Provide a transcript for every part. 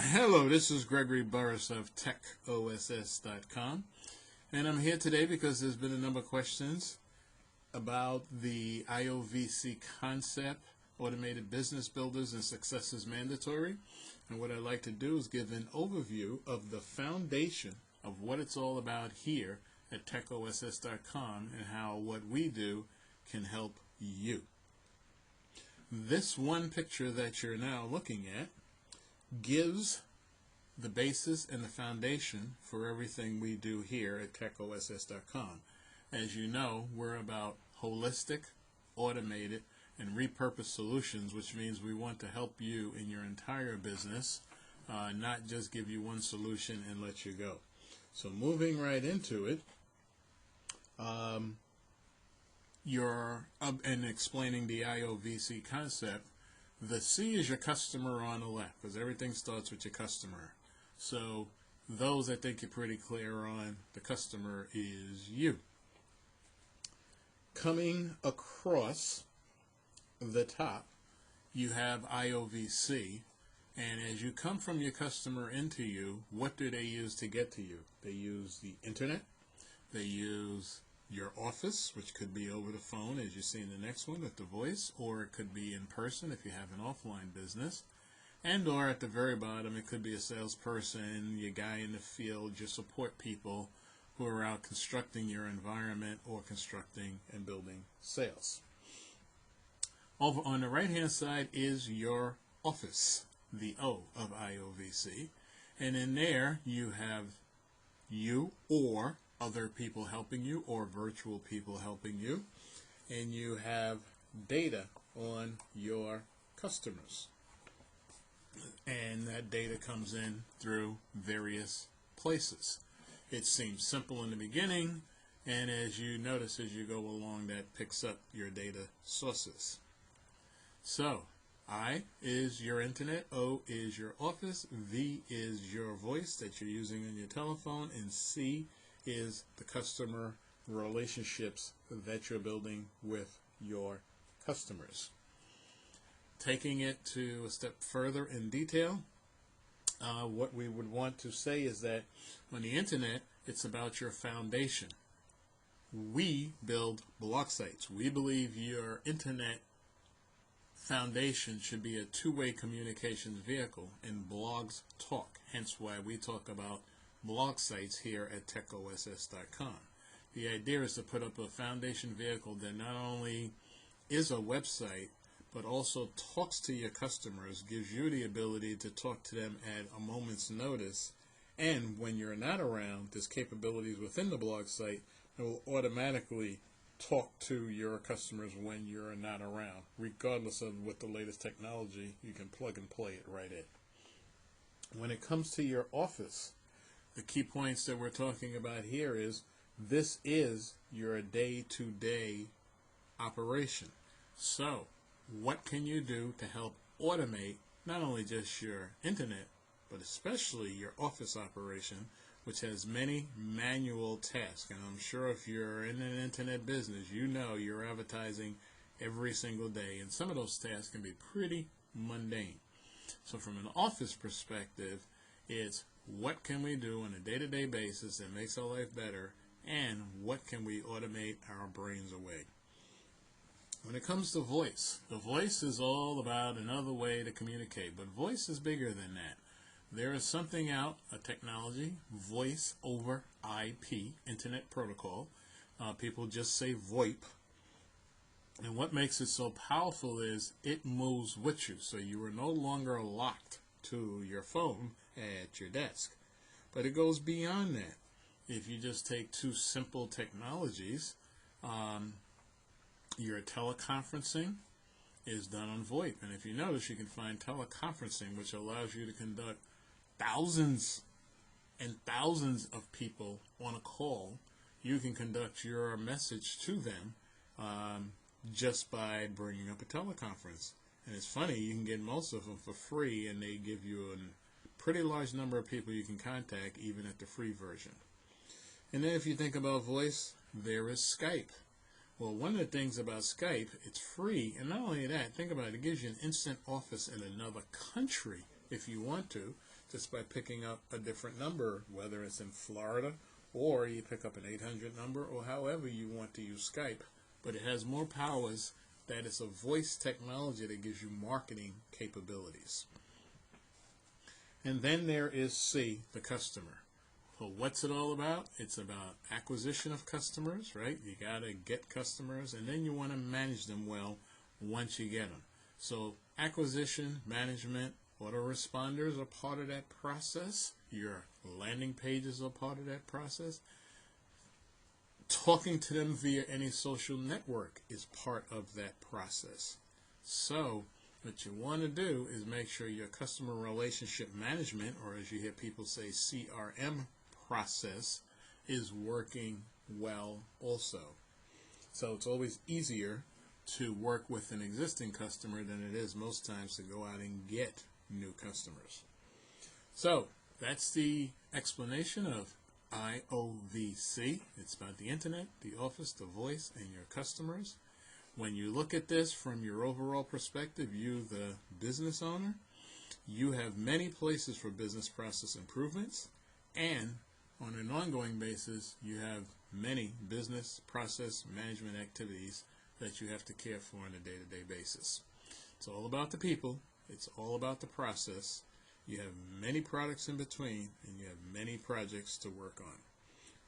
Hello, this is Gregory Burris of TechOSS.com, and I'm here today because there's been a number of questions about the IOVC concept, Automated Business Builders and Success is Mandatory. And what I'd like to do is give an overview of the foundation of what it's all about here at TechOSS.com and how what we do can help you. This one picture that you're now looking at gives the basis and the foundation for everything we do here at TechOSS.com. As you know, we're about holistic, automated, and repurposed solutions, which means we want to help you in your entire business, not just give you one solution and let you go. So moving right into it, and explaining the IOVC concept, the C is your customer on the left, because everything starts with your customer. So those I think you're pretty clear on, the customer is you. Coming across the top, you have IOVC, and as you come from your customer into you, what do they use to get to you? They use the internet, they use your office, which could be over the phone, as you see in the next one with the voice, or it could be in person if you have an offline business, and or at the very bottom, it could be a salesperson, your guy in the field, your support people who are out constructing your environment or constructing and building sales. Over on the right hand side is your office, the O of IOVC, and in there you have you or other people helping you or virtual people helping you, and you have data on your customers, and that data comes in through various places. It seems simple in the beginning, and as you notice as you go along, that picks up your data sources. So I is your internet, O is your office, V is your voice that you're using on your telephone, and C is the customer relationships that you're building with your customers. Taking it to a step further in detail, what we would want to say is that on the internet, it's about your foundation. We build blog sites. We believe your internet foundation should be a two-way communications vehicle, and blogs talk. Hence why we talk about blog sites here at TechOSS.com. The idea is to put up a foundation vehicle that not only is a website, but also talks to your customers, gives you the ability to talk to them at a moment's notice, and when you're not around, there's capabilities within the blog site that will automatically talk to your customers when you're not around. Regardless of what the latest technology, you can plug and play it right in. When it comes to your office, the key points that we're talking about here is this is your day-to-day operation. So what can you do to help automate not only just your internet, but especially your office operation, which has many manual tasks? And I'm sure if you're in an internet business, you know you're advertising every single day, and some of those tasks can be pretty mundane. So from an office perspective, it's what can we do on a day-to-day basis that makes our life better, and what can we automate our brains away? When it comes to voice, the voice is all about another way to communicate, but voice is bigger than that. There is something out, a technology, voice over IP, Internet Protocol. People just say VoIP. And what makes it so powerful is it moves with you, so you are no longer locked to your phone at your desk. But it goes beyond that. If you just take two simple technologies, your teleconferencing is done on VoIP. And if you notice, you can find teleconferencing, which allows you to conduct thousands and thousands of people on a call. You can conduct your message to them just by bringing up a teleconference. And it's funny, you can get most of them for free, and they give you a pretty large number of people you can contact, even at the free version. And then if you think about voice, there is Skype. Well, one of the things about Skype, it's free, and not only that, think about it, it gives you an instant office in another country if you want to. just by picking up a different number, whether it's in Florida or you pick up an 800 number or however you want to use Skype. But it has more powers that it's a voice technology that gives you marketing capabilities. And then there is C, the customer. So what's it all about? It's about acquisition of customers, right? You got to get customers, and then you want to manage them well once you get them. So acquisition, management, autoresponders are part of that process. Your landing pages are part of that process. Talking to them via any social network is part of that process. So what you want to do is make sure your customer relationship management, or as you hear people say, CRM process, is working well also. So it's always easier to work with an existing customer than it is most times to go out and get new customers. So that's the explanation of IOVC. It's about the internet, the office, the voice, and your customers. When you look at this from your overall perspective, you, the business owner, you have many places for business process improvements, and on an ongoing basis, you have many business process management activities that you have to care for on a day-to-day basis. It's all about the people. It's all about the process. You have many products in between, and you have many projects to work on.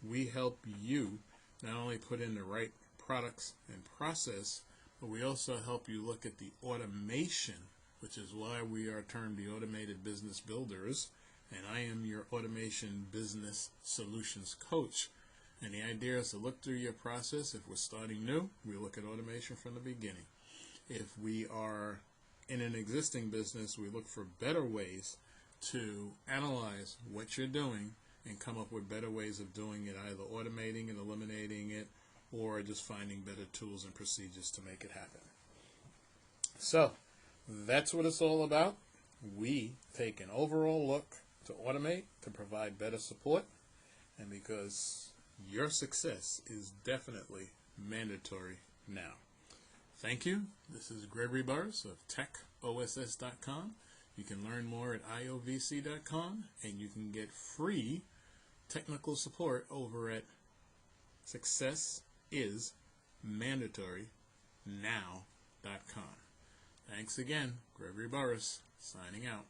We help you not only put in the right products and process, but we also help you look at the automation, which is why we are termed the Automated Business Builders, and I am your automation business solutions coach. And the idea is to look through your process. If we're starting new, we look at automation from the beginning. If we are in an existing business, we look for better ways to analyze what you're doing and come up with better ways of doing it, either automating and eliminating it, or just finding better tools and procedures to make it happen. So that's what it's all about. We take an overall look to automate, to provide better support, and because your success is definitely mandatory now. Thank you. This is Gregory Burris of TechOSS.com. You can learn more at IOVC.com, and you can get free technical support over at SuccessIsMandatoryNow.com. Thanks again. Gregory Burris, signing out.